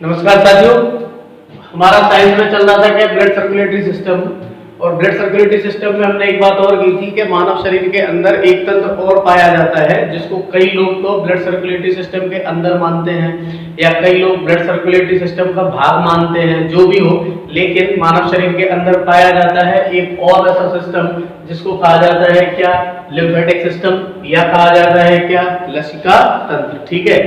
नमस्कार साथियों, हमारा साइंस में चल रहा था क्या ब्लड सर्कुलेटरी सिस्टम। और ब्लड सर्कुलेटरी सिस्टम में हमने एक बात और की थी कि मानव शरीर के अंदर एक तंत्र और पाया जाता है जिसको कई लोग तो ब्लड सर्कुलेटरी सिस्टम के अंदर मानते हैं या कई लोग ब्लड सर्कुलेटरी सिस्टम का भाग मानते हैं। जो भी हो, लेकिन मानव शरीर के अंदर पाया जाता है एक और ऐसा सिस्टम जिसको कहा जाता है क्या, लिम्फेटिक सिस्टम, या कहा जाता है क्या, लसिका तंत्र। ठीक है,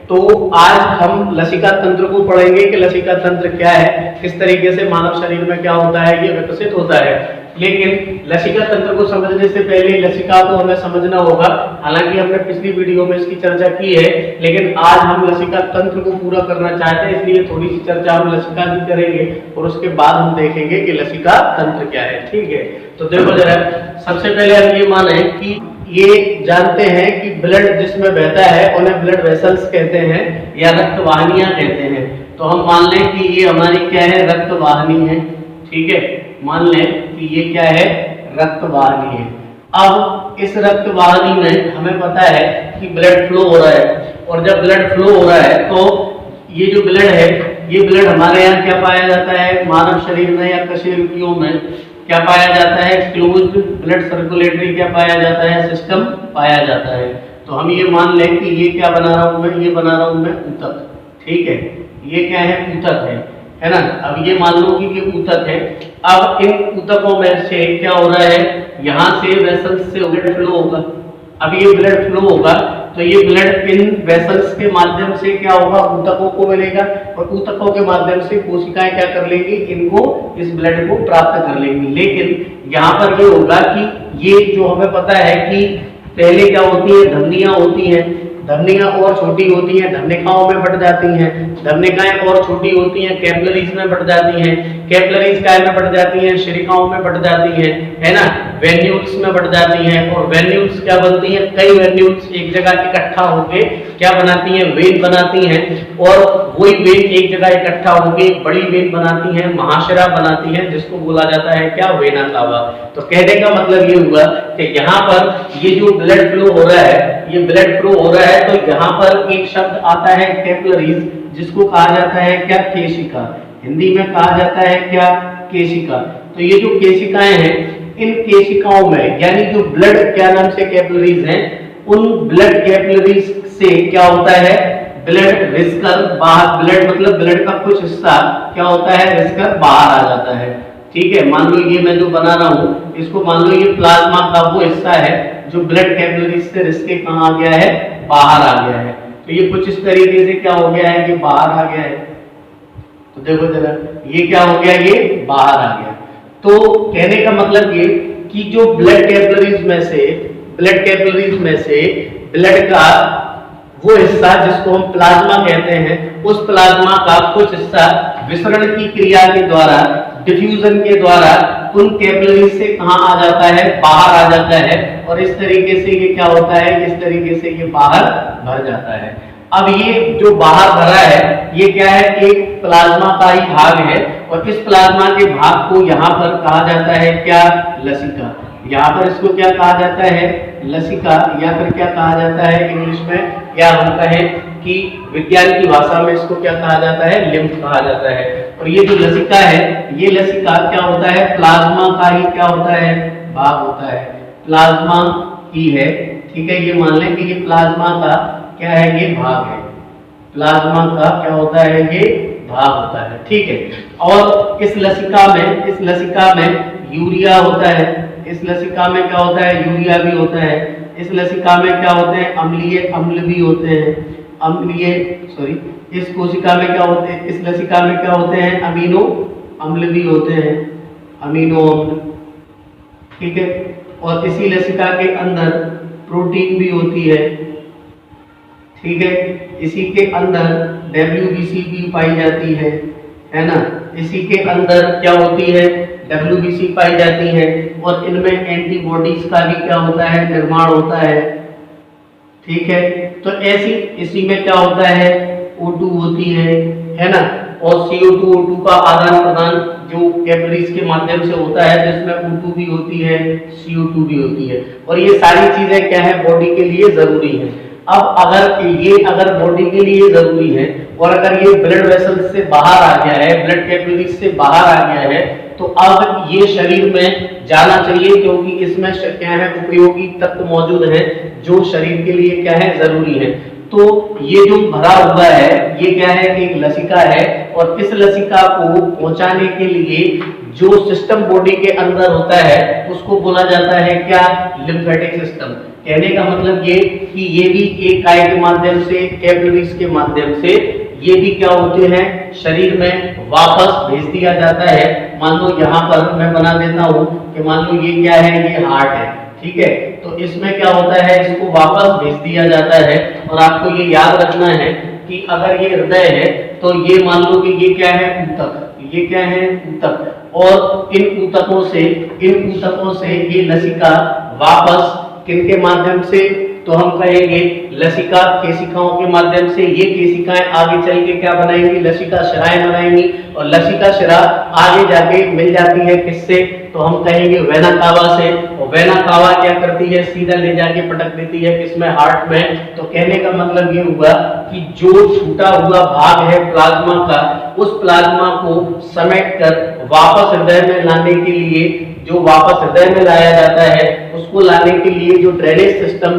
तो आज हम लसिका तंत्र को पढ़ेंगे कि लसिका तंत्र क्या है, किस तरीके से मानव शरीर में क्या होता है, ये विकसित होता है। लेकिन लसिका तंत्र को समझने से पहले लसिका को हमें समझना होगा। हालांकि हमने पिछली वीडियो में इसकी चर्चा की है, लेकिन आज हम लसिका तंत्र को पूरा करना चाहते हैं, इसलिए थोड़ी सी चर्चा हम लसिका की करेंगे और उसके बाद हम देखेंगे कि लसिका तंत्र क्या है। ठीक है, तो देखो जरा, सबसे पहले हम ये माने कि ये जानते हैं कि ब्लड जिसमें बहता है उन्हें ब्लड वेसल्स कहते हैं या रक्त वाहिनियां कहते हैं। तो हम मान लें कि ये हमारी क्या है, रक्त वाहिनी है। ठीक है, मान लें कि ये क्या है, रक्त वाहिनी है। अब इस रक्त वाहिनी में हमें पता है कि ब्लड फ्लो हो रहा है, और जब ब्लड फ्लो हो रहा है तो ये जो ब्लड है, ये ब्लड हमारे यहाँ क्या पाया जाता है, मानव शरीर में या कशेरुकियों में क्या पाया जाता है, क्लोज्ड ब्लड सर्कुलेटरी क्या पाया जाता है, सिस्टम पाया जाता है। तो हम ये मान लें कि ये क्या बना रहा हूं मैं, ये बना रहा हूं मैं ऊतक। ठीक है, ये क्या है, ऊतक है ना। अब ये मान लो कि ये ऊतक है। अब इन ऊतकों में से क्या हो रहा है, यहाँ से वेसल्स से ब्लड फ्लो होगा। अब ये ब्लड फ्लो होगा तो ये ब्लड इन वेसल्स के माध्यम से क्या होगा, ऊतकों को मिलेगा, और ऊतकों के माध्यम से कोशिकाएं क्या कर लेंगी, इनको, इस ब्लड को प्राप्त कर लेंगी। लेकिन यहाँ पर ये होगा कि ये जो हमें पता है कि पहले क्या होती है, धमनियां होती हैं, धमनियां और छोटी होती हैं, धमनिकाओं में बढ़ जाती हैं, धमनिकाएं और छोटी होती हैं, कैपिलरीज में बढ़ जाती हैं, कैपिलरीज काय में बढ़ जाती हैं, शिरिकाओं में बढ़ जाती हैं, है ना, वेन्यूल्स में बढ़ जाती हैं। और वेन्यूल्स क्या बनती हैं, कई वेन्यूल्स एक जगह इकट्ठा होके क्या बनाती हैं, वेन बनाती हैं, और वही वेन एक जगह इकट्ठा होके बड़ी वेन बनाती हैं, महाशिरा बनाती हैं, जिसको बोला जाता है क्या, वेना कावा। तो कहने का मतलब ये हुआ कि यहाँ पर ये जो ब्लड फ्लो हो रहा है, ये ब्लड फ्लो हो रहा है, तो यहाँ पर एक शब्द आता है कैपिलरीज, जिसको कहा जाता है क्या, केशिका। हिंदी में कहा जाता है क्या, केशिका। तो ये जो केशिकाएं हैं, इन केशिकाओं में यानी जो ब्लड क्या नाम से कैपिलरीज हैं, उन ब्लड कैपिलरीज से क्या होता है, ब्लड रिसकर बाहर, ब्लड मतलब ब्लड का कुछ हिस्सा क्या होता है, रिसकर बाहर आ जाता है। ठीक है, मान लो ये मैं जो बना रहा हूँ, इसको मान लो ये प्लाज्मा का वो हिस्सा है जो ब्लड कैपिलरीज से रिस के कहाँ आ गया है, बाहर आ गया है। तो ये कुछ इस तरीके से क्या हो गया है, ये बाहर आ गया है। तो देखो जरा, ये क्या हो गया, ये बाहर आ गया। तो कहने का मतलब ये कि जो ब्लड कैपिलरीज में से ब्लड का वो हिस्सा जिसको हम प्लाज्मा कहते हैं, उस प्लाज्मा का कुछ हिस्सा विसरण की क्रिया के द्वारा, डिफ्यूजन के द्वारा उन कैपिलरीज से कहां आ जाता है, बाहर आ जाता है। और इस तरीके से ये क्या होता है, इस तरीके से ये बाहर भर जाता है। अब ये जो बाहर भरा है, ये क्या है, एक प्लाज्मा का ही भाग है, और इस प्लाज्मा के भाग को यहाँ पर कहा जाता है क्या, लसिका। यहाँ पर इसको क्या कहा जाता है, लसिका, या फिर क्या कहा जाता है इंग्लिश में, या हम कहें कि विज्ञान की भाषा में इसको क्या कहा जाता है, लिम्फ कहा जाता है। और ये जो लसिका है, ये लसिका क्या होता है, प्लाज्मा का ही क्या होता है, भाग होता है, प्लाज्मा ही है। ठीक है, ये मान लें कि ये प्लाज्मा का क्या है, ये भाग है, प्लाज्मा का क्या होता है, ये भाग होता है। ठीक है, और इस लसिका में यूरिया होता है, इस लसिका में क्या होता है, यूरिया भी होता है। इस लसिका में क्या होते हैं, अम्लीय अम्ल भी होते हैं, इस कोशिका में क्या होते हैं, इस लसिका में क्या होते हैं, अमीनो अम्ल भी होते हैं, अमीनो अम्ल। ठीक है, और इसी लसिका के अंदर प्रोटीन भी होती है। ठीक है, इसी के अंदर WBC भी पाई जाती है ना। इसी के अंदर क्या होती है, WBC पाई जाती है, और इनमें एंटीबॉडीज का भी क्या होता है, निर्माण होता है। ठीक है, तो ऐसी इसी में क्या होता है, O2 होती है ना, और CO2 O2 का आदान प्रदान जो कैपिलरीज के माध्यम से होता है, जिसमें O2 भी होती है, CO2 भी होती है। और ये सारी चीजें क्या है, बॉडी के लिए जरूरी है। अब अगर बॉडी के लिए जरूरी है और अगर ये ब्लड वेसल्स से बाहर आ गया है, ब्लड कैपिलरीज से बाहर आ गया है, तो अब ये शरीर में जाना चाहिए, क्योंकि इसमें क्या है, उपयोगी तत्व मौजूद है जो शरीर के लिए क्या है, जरूरी है। तो ये जो भरा हुआ है ये क्या है, एक लसिका है, और इस लसिका को पहुंचाने के लिए जो सिस्टम बॉडी के अंदर होता है उसको बोला जाता है क्या, लिम्फेटिक सिस्टम। कहने का मतलब ये कि ये भी एक काय के माध्यम से, कैपिलरीज के माध्यम से ये भी क्या होते हैं, शरीर में वापस भेज दिया जाता है। मान लो यहाँ पर मैं बना देता हूँ कि मान लो ये क्या है, ये हार्ट है, ठीक है, तो इसमें क्या होता है, इसको वापस भेज दिया जाता है। और आपको ये याद रखना है कि अगर ये हृदय है तो ये मान लो कि ये क्या है, ऊतक, ये क्या है, ऊतक, और इन ऊतकों से ये लसिका वापस किनके माध्यम से, तो हम कहेंगे लसिका केशिकाओं के माध्यम से। ये केशिकाएं आगे चल के क्या बनाएंगी, लसिका शिराएं बनाएंगी, और लसिका शिरा आगे जाके मिल जाती है किससे, तो हम कहेंगे वेना कावा से। और वेना कावा क्या करती है, सीधा ले जाके पटक देती है किसमें, हार्ट में। तो कहने का मतलब ये हुआ कि जो छूटा हुआ भाग है प्लाज्मा का, उस प्लाज्मा को समेट कर वापस हृदय में लाने के लिए, जो वापस हृदय में लाया जाता है, उसको लाने के लिए जो ड्रेनेज सिस्टम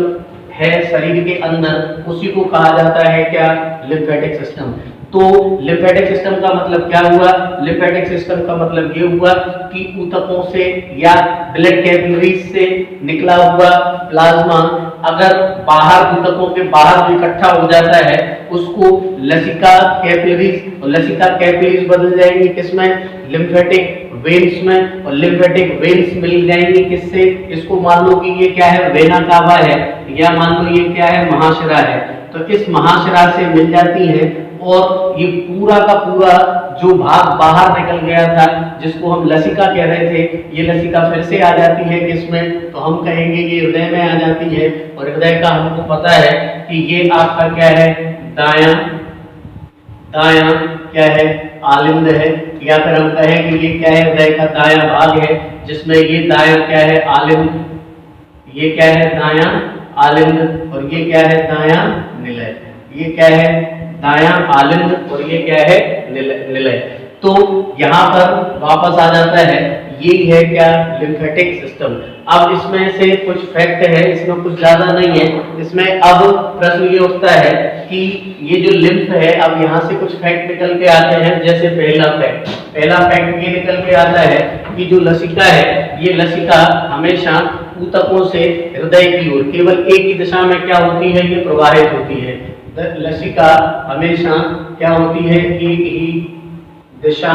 है शरीर के अंदर, उसी को कहा जाता है क्या, लिम्फेटिक सिस्टम। तो लिम्फेटिक सिस्टम का मतलब क्या हुआ, लिम्फेटिक सिस्टम का मतलब ये हुआ कि ऊतकों से या ब्लड कैपिलरीज से निकला हुआ प्लाज्मा अगर बाहर, ऊतकों के बाहर जो इकट्ठा हो जाता है, उसको लसिका कैपिलरीज बदल जाएंगी किसमें, लिम्फेटिक वेन्स में, और लिम्फेटिक वेन्स मिल जाएंगी किससे, इसको मान लो कि ये क्या है, वेना कावा है, या मान लो ये क्या है, महाशिरा है। तो इस महाशिरा से मिल जाती है, और ये पूरा का पूरा जो भाग बाहर निकल गया था, जिसको हम लसिका कह रहे थे, ये लसिका फिर से आ जाती है किसमें, तो हम कहेंगे ये हृदय में आ जाती है। और हृदय का हमको पता है कि ये आपका क्या है, दायां क्या है, आलिंद है, या फिर हम कहें कि ये क्या है, हृदय का दायां भाग है, जिसमें ये दायां क्या है, आलिंद, ये क्या है, दायां आलिंद, और ये क्या है, दायां निलय। ये क्या है, दायां आलिंद, और ये क्या है, निलय। तो यहाँ पर वापस आ जाता है, यही है क्या, लिम्फेटिक सिस्टम। अब इसमें से कुछ फैक्ट है, इसमें कुछ ज्यादा नहीं है। इसमें अब प्रश्न ये उठता है कि ये जो लिम्फ है, अब यहाँ से कुछ फैक्ट निकल के आते हैं। जैसे पहला फैक्ट ये निकल के आता है कि जो लसिका है, ये लसिका हमेशा ऊतकों से हृदय की ओर केवल एक ही दिशा में क्या होती है, ये प्रवाहित होती है। लसिका हमेशा क्या होती है, एक ही दिशा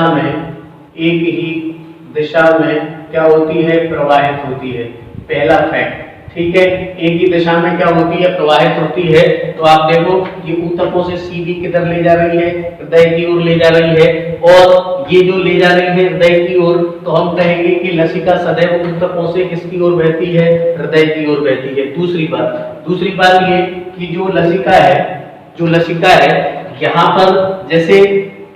में क्या होती है, प्रवाहित होती है। पहला फैक्ट, ठीक है, एक ही दिशा में क्या होती है, प्रवाहित होती है। तो आप देखो ये ऊतकों से सीधी किधर ले जा रही है, हृदय की ओर ले जा रही है, और ये जो ले जा रही है हृदय की ओर, तो हम कहेंगे कि लसिका सदैव ऊतकों से किसकी ओर बहती है, हृदय की ओर बहती है। दूसरी बात ये कि जो लसिका है यहाँ पर, जैसे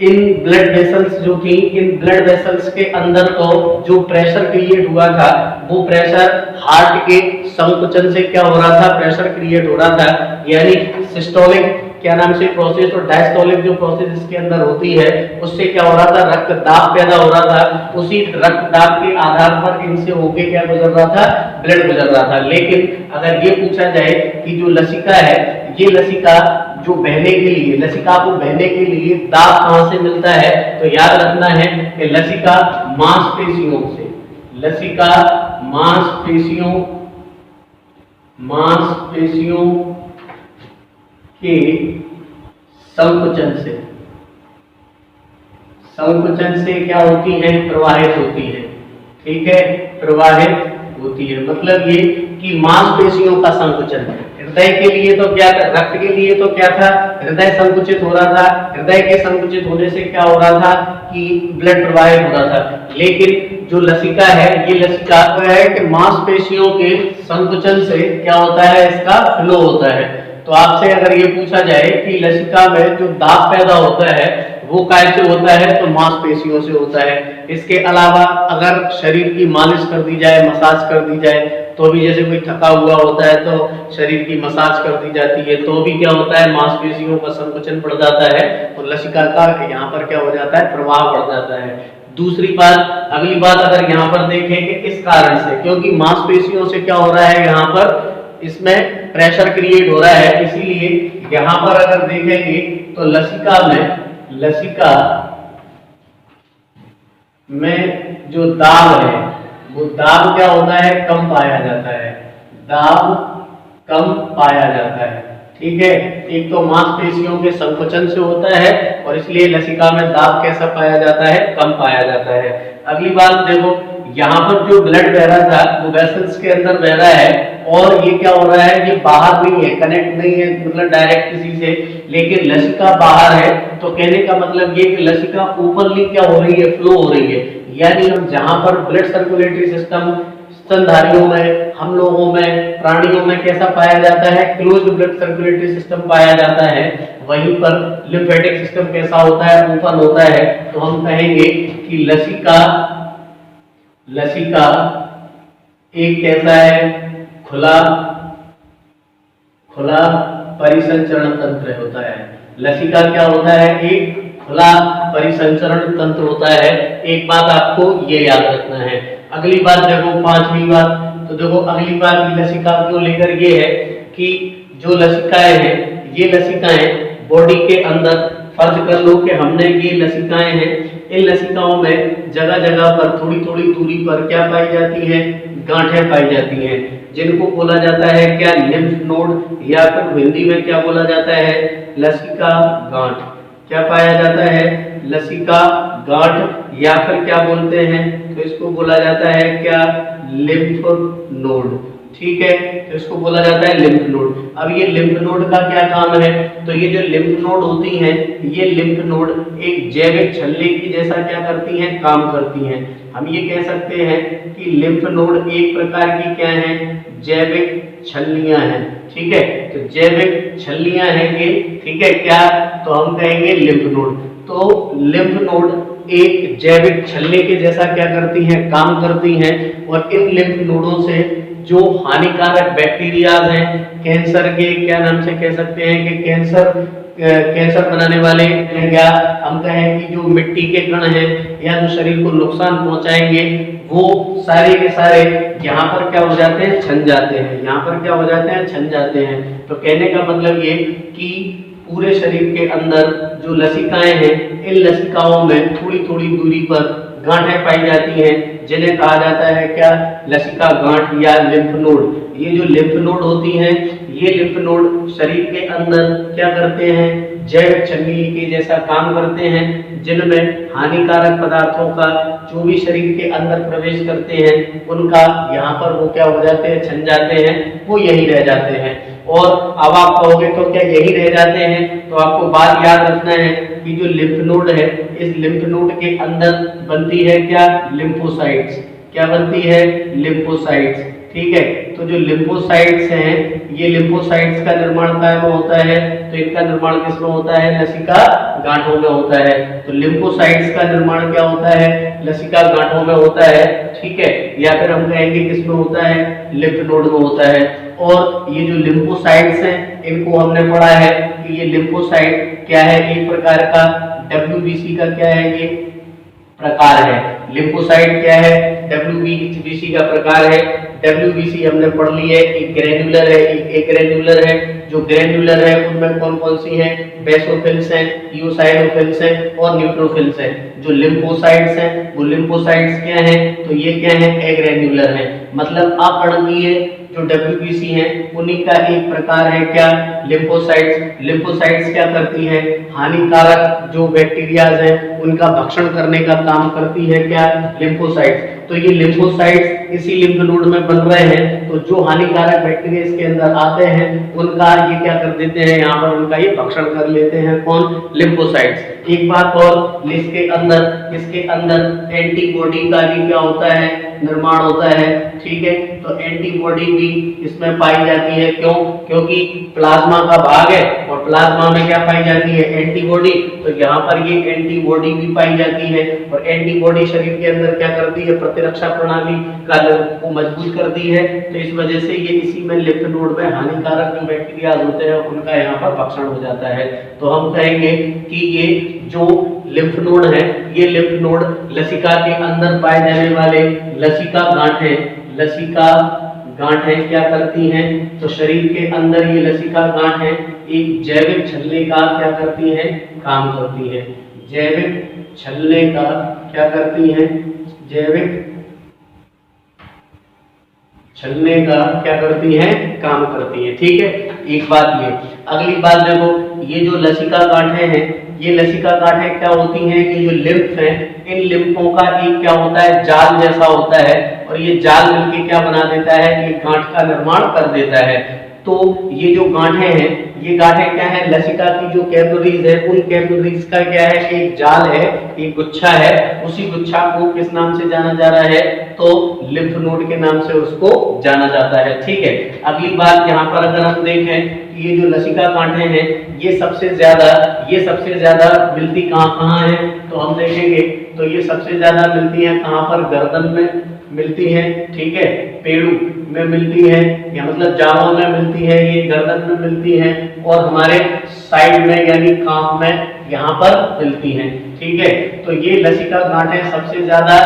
इन ब्लड वेसल्स जो थी, इन ब्लड वेसल्स के अंदर तो जो प्रेशर क्रिएट हुआ था, वो प्रेशर हार्ट के संकुचन से क्या हो रहा था, प्रेशर क्रिएट हो रहा था। यानी सिस्टोलिक क्या नाम से प्रोसेस और डायस्टोलिक जो प्रोसेस इसके अंदर होती है, उससे क्या हो रहा था, रक्त दाब पैदा हो रहा था। उसी रक्त दाब के आधार पर इनसे होके क्या गुजर रहा था, ब्लड गुजर रहा था। लेकिन अगर ये पूछा जाए कि जो लसिका है, ये लसिका जो बहने के लिए, लसिका को बहने के लिए दाब कहां से मिलता है, तो याद रखना है कि लसिका मांसपेशियों से, लसिका मांसपेशियों के संकुचन से क्या होती है, प्रवाहित होती है। ठीक है, प्रवाहित होती है, मतलब ये कि मांसपेशियों का संकुचन। हृदय के लिए तो क्या था, रक्त के लिए तो क्या था, हृदय संकुचित हो रहा था। हृदय के संकुचित होने से क्या हो रहा था कि ब्लड प्रवाहित हो रहा था। लेकिन जो लसिका है, ये लसिका है कि मांसपेशियों के संकुचन से क्या होता है, इसका फ्लो होता है। तो आपसे अगर ये पूछा जाए कि लसिका में जो दाब पैदा होता है वो कैसे होता है, तो मांसपेशियों से होता है। इसके अलावा अगर शरीर की मालिश कर दी जाए, मसाज कर दी जाए, तो भी जैसे कोई थका हुआ होता है तो शरीर की मसाज कर दी जाती है, तो भी क्या होता है, मांसपेशियों का संकुचन बढ़ जाता है और लसिका का यहाँ पर क्या हो जाता है, प्रभाव बढ़ जाता है। दूसरी बात, अगली बात अगर यहाँ पर देखें कि इस कारण से, क्योंकि मांसपेशियों से क्या हो रहा है, यहाँ पर इसमें प्रेशर क्रिएट हो रहा है, इसीलिए यहाँ पर अगर देखेंगे तो लसिका में जो दाब है वो दाब क्या होता है, कम पाया जाता है, दाब कम पाया जाता है। ठीक है, एक तो मांसपेशियों के संकुचन से होता है और इसलिए लसिका में दाब कैसा पाया जाता है, कम पाया जाता है। अगली बात देखो, यहाँ पर जो ब्लड बह रहा था वो वेसल्स के अंदर बह रहा है और ये क्या हो रहा है, ये बाहर नहीं है, कनेक्ट नहीं है मतलब डायरेक्ट किसी से, लेकिन लसिका बाहर है। तो कहने का मतलब ये कि लसिका ओपनली क्या हो रही है, फ्लो हो रही है। यानी हम जहां पर ब्लड सर्कुलेटरी सिस्टम स्तनधारियों में, हम लोगों में, प्राणियों में कैसा पाया जाता है, क्लोज्ड ब्लड सर्कुलेटरी सिस्टम पाया जाता है, वहीं पर लिम्फेटिक सिस्टम कैसा होता है, ओपन होता है। तो हम कहेंगे कि लसिका एक कैसा है, खुला परिसंचरण तंत्र होता है। लसिका क्या होता है, एक खुला परिसंचरण तंत्र होता है। एक बात आपको ये याद रखना है। अगली बात देखो, पांचवी बात, तो देखो अगली बात लसिका को लेकर ये है कि जो लसिकाएं हैं, ये लसिकाएं बॉडी के अंदर, फर्ज कर लो कि हमने ये लसिकाएं हैं, इन लसिकाओं में जगह जगह पर थोड़ी थोड़ी दूरी पर क्या पाई जाती है, गांठें पाई जाती हैं, जिनको बोला जाता है क्या, लिम्फ नोड, या फिर हिंदी में क्या बोला जाता है, लसिका गांठ। क्या पाया जाता है, लसिका गांठ, या फिर क्या बोलते हैं, तो इसको बोला जाता है क्या, लिम्फ नोड। ठीक है, तो इसको बोला जाता है लिम्फ नोड। अब ये लिम्फ नोड का क्या काम है, तो ये जो लिम्फ नोड होती हैं, ये लिम्फ नोड एक जैविक छल्ले की जैसा क्या करती हैं, काम करती हैं। हम ये कह सकते हैं कि लिम्फ नोड एक प्रकार की क्या है, जैविक छल्लियां हैं। ठीक है, तो जैविक छल्लियां हैं ये, ठीक है क्या, तो हम कहेंगे लिम्फ नोड। तो लिम्फ नोड एक जैविक छल्ले के जैसा क्या करती हैं, काम करती हैं, और इन लिम्फ नोडों से जो हानिकारक बैक्टीरिया हैं, कैंसर के क्या नाम से कह सकते हैं कि कैंसर बनाने वाले, या हम कहें कि जो मिट्टी के कण हैं या जो शरीर को नुकसान पहुंचाएंगे, वो सारे के सारे यहाँ पर क्या हो जाते हैं, छन जाते हैं, यहाँ पर क्या हो जाते हैं, छन जाते हैं। तो कहने का मतलब ये कि पूरे शरीर के अंदर जो लसिकाएं हैं, इन लसिकाओं में थोड़ी थोड़ी दूरी पर गांठें पाई जाती हैं, जिन्हें कहा जाता है क्या, लसिका गांठ या लिम्फ नोड। ये जो लिम्फ नोड होती हैं, ये लिम्फ नोड शरीर के अंदर क्या करते हैं, जैविक छल्ली के जैसा काम करते हैं, जिनमें हानिकारक पदार्थों का जो भी शरीर के अंदर प्रवेश करते हैं, उनका यहाँ पर वो क्या हो जाते हैं, छन जाते हैं, वो यही रह जाते हैं। और अब आप कहोगे तो क्या यही रह जाते हैं, तो आपको बात याद रखना है कि जो लिम्फ नोड है, इस लिम्फ नोड के अंदर बनती है क्या, लिम्फोसाइट्स। क्या बनती है, लिम्फोसाइट्स। ठीक है, तो जो लिम्फोसाइट्स हैं, ये लिम्फोसाइट्स का निर्माण क्या में होता है, तो इनका निर्माण किसमें होता है, लसिका गांठों में होता है। तो लिम्फोसाइट्स का निर्माण क्या होता है, लसिका गांठों में होता है। ठीक है, या फिर हम कहेंगे किसमें होता है, लिम्फ नोड में होता है। और ये जो लिम्फोसाइट्स हैं, इनको हमने पढ़ा है कि ये लिम्फोसाइट क्या है, एक प्रकार का WBC का क्या है, ये प्रकार है। लिम्फोसाइट क्या है, WBC का प्रकार है। WBC हमने पढ़ ली है, एक ग्रेन्युलर है, एक ग्रेन्युलर है। जो ग्रेन्युलर है उनमें कौन कौन सी हैं, बेसोफिल्स हैं, यूसाइनोफिल्स हैं और न्यूट्रोफिल्स हैं। जो लिम्फोसाइट्स हैं वो लिम्फोसाइट्स क्या हैं, तो ये क्या है, एग्रेन्युलर है, मतलब अपवर्णीय जो WBC हैं उन्हीं का एक प्रकार है क्या, लिम्फोसाइट्स। लिम्फोसाइट्स क्या करती हैं, हानिकारक जो बैक्टीरियाज हैं उनका भक्षण करने का काम करती है क्या, लिम्फोसाइट्स। तो ये लिम्फोसाइट्स इसी लिम्फ नोड में बन रहे हैं, तो जो हानिकारक बैक्टीरिया इसके अंदर आते हैं उनका ये क्या कर देते हैं, यहाँ पर उनका ये भक्षण कर लेते हैं, कौन, लिम्फोसाइट्स। एक बात और, इसके अंदर एंटीबॉडी का भी क्या होता है, निर्माण होता है। ठीक है, तो एंटीबॉडी भी इसमें पाई जाती है। क्यों? क्योंकि प्लाज्मा का भाग है और प्लाज्मा में क्या पाई जाती है? एंटीबॉडी। तो यहाँ पर ये एंटीबॉडी भी पाई जाती है और एंटीबॉडी शरीर के अंदर क्या करती है? प्रतिरक्षा प्रणाली को मजबूत करती है। तो इस वजह से ये इसी में लिम्फ नोड में हानिकारक जो बैक्टीरिया होते हैं उनका यहाँ पर भक्षण हो जाता है। तो हम कहेंगे कि ये जो लिम्फ नोड है, ये लिम्फ नोड लसिका के अंदर पाए जाने वाले लसिका गांठें क्या करती हैं? तो शरीर के अंदर ये लसिका गांठें एक जैविक छलने का क्या करती हैं? काम करती है। जैविक छलने का क्या करती हैं? जैविक छलने का क्या करती है? काम करती है। ठीक है, एक बात ये। अगली बात देखो, ये जो लसिका गांठें हैं, ये लसिका गांठें क्या होती हैं? ये जो लिम्फ है, इन लिम्फों का एक क्या होता है? जाल जैसा होता है और ये जाल मिलके क्या बना देता है? एक गांठ का निर्माण कर देता है। तो ये जो गांठें हैं, ये गांठें क्या है? लसिका की जो कैपिलरीज है, उन कैपिलरीज का क्या है? एक जाल है, एक गुच्छा है। उसी गुच्छा को किस नाम से जाना जा रहा है? तो लिम्फ नोड के नाम से उसको जाना जाता है। ठीक है, अगली बात यहाँ पर अगर हम देखें कि ये जो लसिका गांठें हैं, ये सबसे ज्यादा मिलती कहाँ है? तो हम देखेंगे तो ये सबसे ज्यादा मिलती है कहाँ पर? गर्दन में मिलती है। ठीक है, पेड़ू में मिलती है, या मतलब जांघों में मिलती है, ये गर्दन में मिलती है और हमारे साइड में यानी कांप में यहाँ पर मिलती है। ठीक है, तो ये लसिका गांठें सबसे ज्यादा,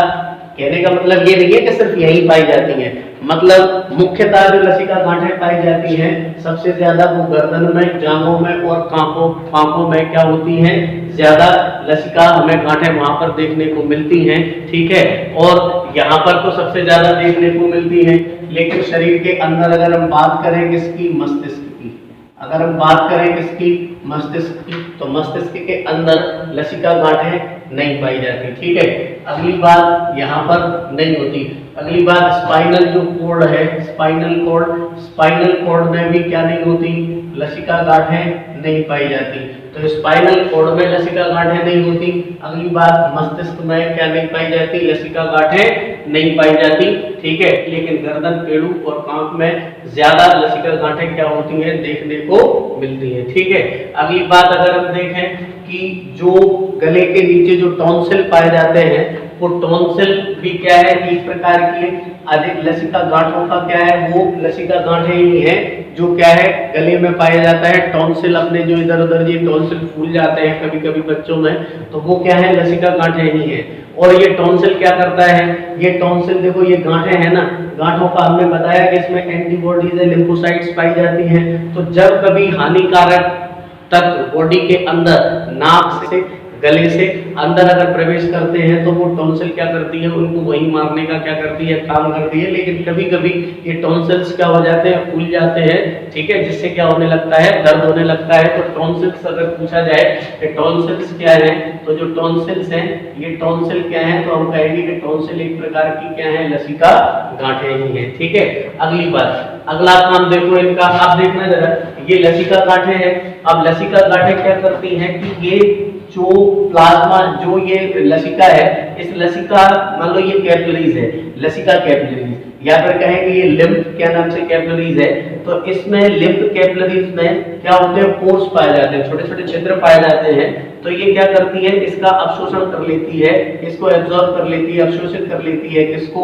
कहने का मतलब ये नहीं है कि सिर्फ यही पाई जाती हैं, मतलब मुख्यतः जो लसिका गांठें पाई जाती हैं सबसे ज्यादा वो गर्दन में, जांघों में और कांपों में क्या होती हैं? ज्यादा लसिका हमें गांठें वहां पर देखने को मिलती हैं। ठीक है, और यहाँ पर तो सबसे ज्यादा देखने को मिलती हैं, लेकिन शरीर के अंदर अगर हम बात करें किसकी? मस्तिष्क की। अगर हम बात करें किसकी? मस्तिष्क की। तो मस्तिष्क के अंदर लसिका गांठें नहीं पाई जाती। ठीक है, अगली बात यहाँ पर नहीं होती। अगली बात स्पाइनल जो कॉर्ड है, स्पाइनल कॉर्ड में भी क्या नहीं होती? लसिका गांठें नहीं पाई जाती। तो स्पाइनल कॉर्ड में लसिका गांठें नहीं होती। अगली बात, मस्तिष्क में क्या नहीं पाई जाती? लसिका गांठें नहीं पाई जाती। ठीक है, लेकिन गर्दन, पेड़ू और कांप में ज्यादा लसिका गांठें क्या होती हैं? देखने को मिलती है। ठीक है, अगली बात अगर हम देखें कि जो गले के नीचे जो टॉन्सिल पाए जाते हैं, वो टॉन्सिल भी क्या है? एक प्रकार की अधिक लसिका गांठों का क्या है? वो लसिका गांठें ही है जो क्या है? गले में पाया जाता है। टॉन्सिल अपने जो इधर उधर ये टॉन्सिल फूल जाते हैं कभी कभी बच्चों में, तो वो क्या है? लसिका गांठें ही है। और ये टॉन्सिल क्या करता है? ये टॉन्सिल देखो, ये गांठें है ना, गांठों का हमने बताया कि इसमें एंटीबॉडीज है, लिम्फोसाइट्स पाई जाती हैं। तो जब कभी हानिकारक तत्व बॉडी के अंदर नाक से, गले से अंदर अगर प्रवेश करते हैं तो वो टॉन्सिल क्या करती है? उनको वहीं मारने का क्या करती है? काम करती है। लेकिन कभी कभी ये टॉन्सिल्स क्या हो जाते हैं? फूल जाते हैं। ठीक है, जिससे क्या होने लगता है? दर्द होने लगता है। तो टॉन्सिल्स अगर पूछा जाए कि टॉन्सिल्स क्या है, तो जो टॉन्सिल्स हैं, ये टॉन्सिल क्या है? तो हम कहेंगे कि टॉन्सिल एक प्रकार की क्या है? लसिका गांठें ही है। ठीक है, अगली बात, अगला काम देखो इनका, आप देखना जरा, ये लसिका गांठें हैं। अब लसिका गांठें क्या करती हैं कि ये जो प्लाज्मा, जो ये लसिका है, इस लसिका, मान लो ये कैपिलरीज है, लसिका कैपिलरीज, या फिर कहेंगे ये लिम्फ क्या नाम से कैपिलरीज है। तो इसमें लिम्फ कैपिलरीज में क्या होते हैं? पोर्स पाए जाते हैं, छोटे छोटे छिद्र पाए जाते हैं। तो ये क्या करती है? इसका अवशोषण कर लेती है, इसको एब्जॉर्ब कर लेती है, अवशोषित कर लेती है। किसको?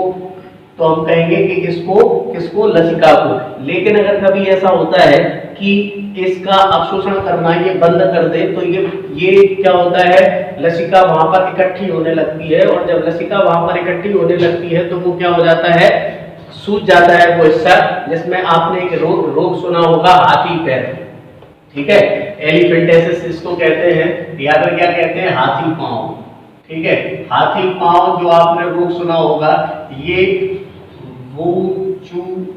तो हम कहेंगे कि किसको? लसिका को। लेकिन अगर कभी ऐसा होता है कि इसका अवशोषण करना ये बंद कर दे, तो ये क्या होता है? लसिका वहां पर इकट्ठी होने लगती है, और जब लसिका वहां पर इकट्ठी होने लगती है तो वो क्या हो जाता है? सूज जाता है वो हिस्सा, जिसमें आपने एक रोग सुना होगा, हाथी पैर। ठीक है, एलिफेंटेसिस इसको कहते हैं, या फिर क्या कहते हैं? हाथी पांव। ठीक है, हाथी पांव जो आपने रोग सुना होगा, ये वूचुरेरिया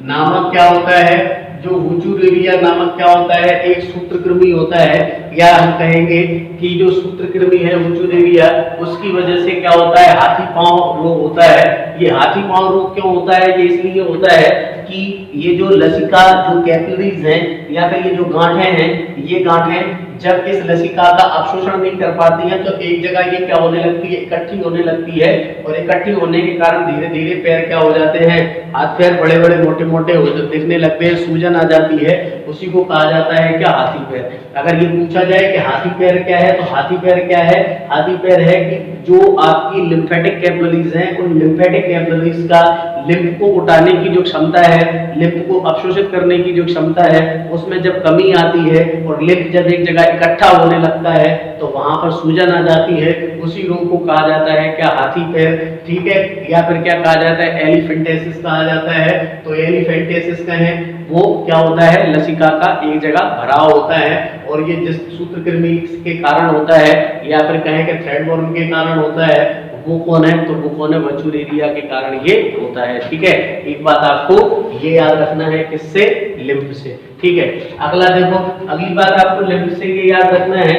नामक क्या होता है? जो वूचुरेरिया नामक क्या होता है? एक सूत्रकृमि होता है, या हम कहेंगे कि जो सूत्रकृमि है वूचुरेरिया, उसकी वजह से क्या होता है? हाथी पांव रोग होता है। ये हाथी पांव रोग क्यों होता है? ये इसलिए होता है कि ये जो लसिका, जो कैपिलरीज हैं, या फिर ये जो गांठें हैं, ये गांठें जब इस लसिका का अवशोषण नहीं कर पाती है तो एक जगह ये क्या होने लगती है, इकट्ठी होने लगती है, और इकट्ठी होने के कारण धीरे धीरे पैर क्या हो जाते हैं, हाथ पैर बड़े बड़े मोटे मोटे दिखने लगते हैं, सूजन आ जाती है, उसी को कहा जाता है क्या, हाथी पैर। अगर ये पूछा जाए कि हाथी पैर क्या है, तो हाथी पैर क्या है, हाथी पैर है कि जो आपकी लिम्फेटिक कैपिलरीज हैं, उन लिम्फेटिक कैपिलरीज का लिम्फ को उठाने की जो क्षमता है, लिम्फ को अवशोषित करने की जो क्षमता है, उसमें जब कमी आती है और लिम्फ जब एक जगह इकट्ठा होने लगता है तो वहां पर सूजन आ जाती है, उसी रोग को कहा जाता है क्या, हाथी पैर। ठीक है, या फिर क्या कहा जाता है, एलिफेंटेसिस कहा जाता है। तो एलिफेंटेसिस का है वो क्या होता है, लसिका का एक जगह भराव होता है, और ये जिस सूत्रकृमि के कारण होता है या फिर कहें कि थ्रेडबॉर्न के कारण होता है, वो कौन है, तो वो कौन है, वचूरेरिया के कारण ये होता है। ठीक है, एक बात आपको ये याद रखना है, किससे, लिम्फ से। ठीक है, अगला देखो, अगली बात आपको लिम्फ से ये याद रखना है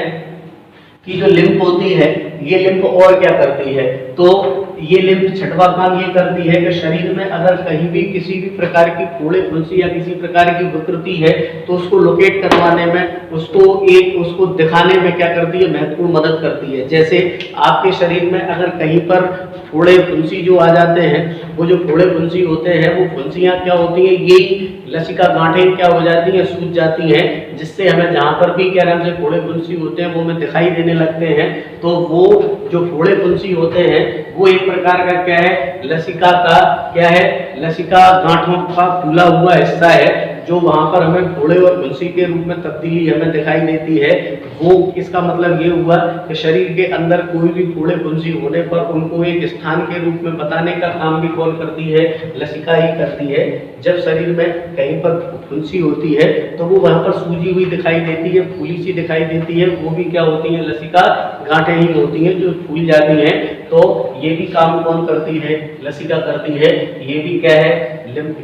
कि जो लिम्फ होती है, ये लिम्फ और क्या करती है, तो ये लिम्फ छठवां काम ये करती है कि शरीर में अगर कहीं भी किसी भी प्रकार की फोड़े फुंसी या किसी प्रकार की विकृति है तो उसको लोकेट करवाने में, उसको दिखाने में क्या करती है, महत्वपूर्ण मदद करती है। जैसे आपके शरीर में अगर कहीं पर फोड़े फुंसी जो आ जाते हैं, वो जो फोड़े फुंसी होते हैं, वो फुंसियां क्या होती है, यही लसिका गांठें क्या हो जाती हैं, सूज जाती हैं, जिससे हमें जहां पर भी क्या नाम से फोड़े फुंसी होते हैं वो हमें दिखाई देने लगते हैं। तो वो जो फोड़े फुंसी होते हैं वो एक प्रकार का क्या है, लसिका का क्या है, लसिका गांठों का फूला हुआ हिस्सा है, जो वहां पर हमें फोड़े और फुंसी के रूप में तब्दीली हमें दिखाई देती है। वो इसका मतलब ये हुआ कि शरीर के अंदर कोई भी फोड़े फुंसी होने पर उनको एक स्थान के रूप में बताने का काम भी कौन करती है, लसिका ही करती है। जब शरीर में कहीं पर फुंसी होती है तो वो वहां पर सूजी हुई दिखाई देती है, फूली सी दिखाई देती है, वो भी क्या होती है, लसिका गांठें ही होती हैं जो फूल जाती हैं। तो ये भी काम कौन करती है, लसिका करती है। ये भी क्या है,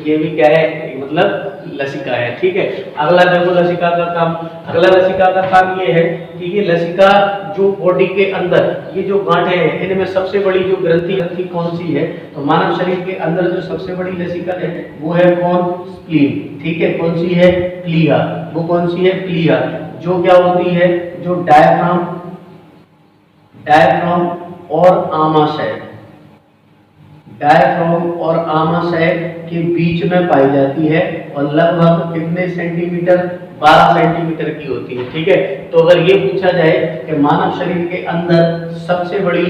ये भी क्या है, मतलब लसिका है। ठीक है, अगला देखो लसिका का काम, अगला लसिका का काम ये है कि ये लसिका जो बॉडी के अंदर ये जो गांठें हैं, इनमें सबसे बड़ी जो ग्रंथि कौन सी है, तो मानव शरीर के अंदर जो सबसे बड़ी लसिका है वो है कौन, स्प्लीन। ठीक है, कौन सी है, प्लीहा। वो कौन सी है, प्लीहा, जो क्या होती है, जो डायफ्राम और आमाशय, डायफ्राम और आमाशय के बीच में पाई जाती है, और लगभग कितने सेंटीमीटर, 12 सेंटीमीटर की होती है। ठीक है, तो अगर ये पूछा जाए कि मानव शरीर के अंदर सबसे बड़ी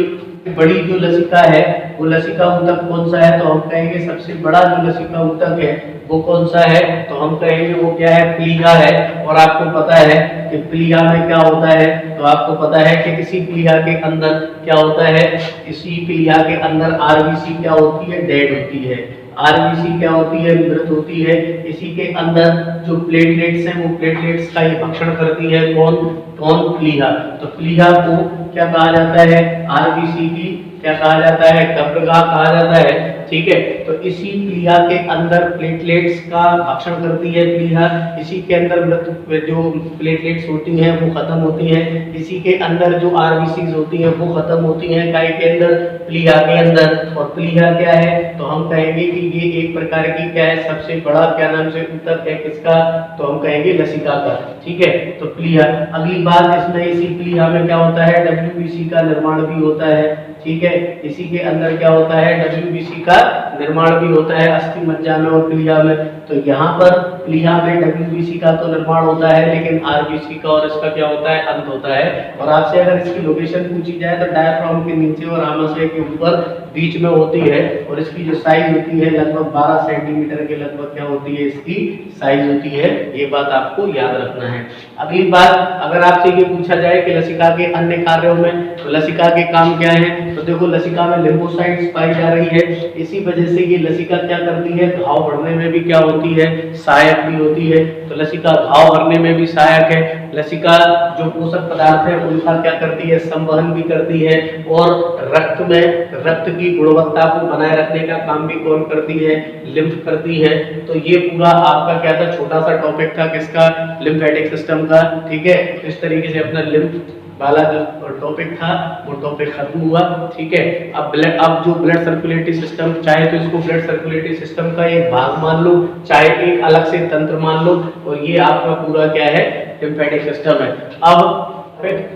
जो लसिका है वो लसिका ऊतक कौन सा है, तो हम कहेंगे सबसे बड़ा जो लसिका ऊतक है वो कौन सा है, तो हम कहेंगे वो क्या है, प्लीहा है। और आपको पता है कि प्लीहा में क्या होता है, तो आपको पता है कि इसी प्लीहा के अंदर क्या होता है, इसी प्लीहा के अंदर आरबीसी क्या होती है, डेड होती है। आरबीसी क्या होती है, मृत होती है। इसी के अंदर जो प्लेटलेट्स हैं वो प्लेटलेट्स का ही भक्षण करती है, कौन, प्लीहा। तो प्लीहा को क्या कहा जाता है, आरबीसी की क्या कहा जाता है, कब्रगाह कहा जाता है। ठीक है, तो इसी प्लीहा के अंदर प्लेटलेट्स का भक्षण करती है प्लीहा। इसी के अंदर मृत जो प्लेटलेट्स होती हैं वो खत्म होती हैं। इसी के अंदर जो आरबीसीज होती हैं वो खत्म होती हैं काय के अंदर, प्लीहा के अंदर। और प्लीहा क्या है, तो हम कहेंगे कि ये एक प्रकार की क्या है, सबसे बड़ा क्या नाम से ऊतक है, किसका, तो हम कहेंगे लसिका का। ठीक है, तो प्लीहा। अगली बात इसमें इसी प्लीहा में क्या होता है, डब्ल्यूबीसी का निर्माण भी होता है। ठीक है, इसी के अंदर क्या होता है, डब्ल्यूबीसी का निर्माण भी होता है अस्थि मज्जा में और प्लीहा में। तो यहाँ पर प्लीहा में डब्ल्यूबीसी का तो निर्माण होता है, लेकिन आरबीसी का और इसका क्या होता है, अंत होता है। और आपसे अगर इसकी लोकेशन पूछी जाए तो डायफ्राम के नीचे और आमाशय के ऊपर बीच में होती है, और इसकी जो साइज होती है लगभग 12 सेंटीमीटर के लगभग क्या होती है, इसकी साइज होती है। ये बात आपको याद रखना है। अगली बात, अगर आपसे ये पूछा जाए कि लसिका के अन्य कार्यों में, तो लसिका के काम क्या है, तो देखो लसिका में लिम्फोसाइट्स पाई जा रही है। इसी वजह से ये लसिका क्या करती है, घाव भरने में भी क्या होती है, सहायक भी होती है। तो लसिका घाव भरने में भी सहायक है। लसिका जो पोषक पदार्थ है उनका क्या करती है, संवहन भी करती है। और रक्त में रक्त की गुणवत्ता को बनाए रखने का काम भी कौन करती है, लिम्फ करती है। तो ये पूरा आपका क्या था, छोटा सा टॉपिक था किसका, लिम्फेटिक सिस्टम का। ठीक है, इस तरीके से अपना लिम्फ वाला जो टॉपिक था वो टॉपिक खत्म हुआ। ठीक है, अब जो ब्लड सर्कुलेटरी सिस्टम, चाहे तो इसको ब्लड सर्कुलेटरी सिस्टम का एक भाग मान लो, चाहे एक अलग से तंत्र मान लो, और ये आपका पूरा क्या है, लिम्फेटिक सिस्टम है। अब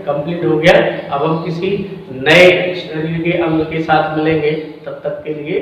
कंप्लीट हो गया। अब हम किसी नए शरीर के अंग के साथ मिलेंगे, तब तक के लिए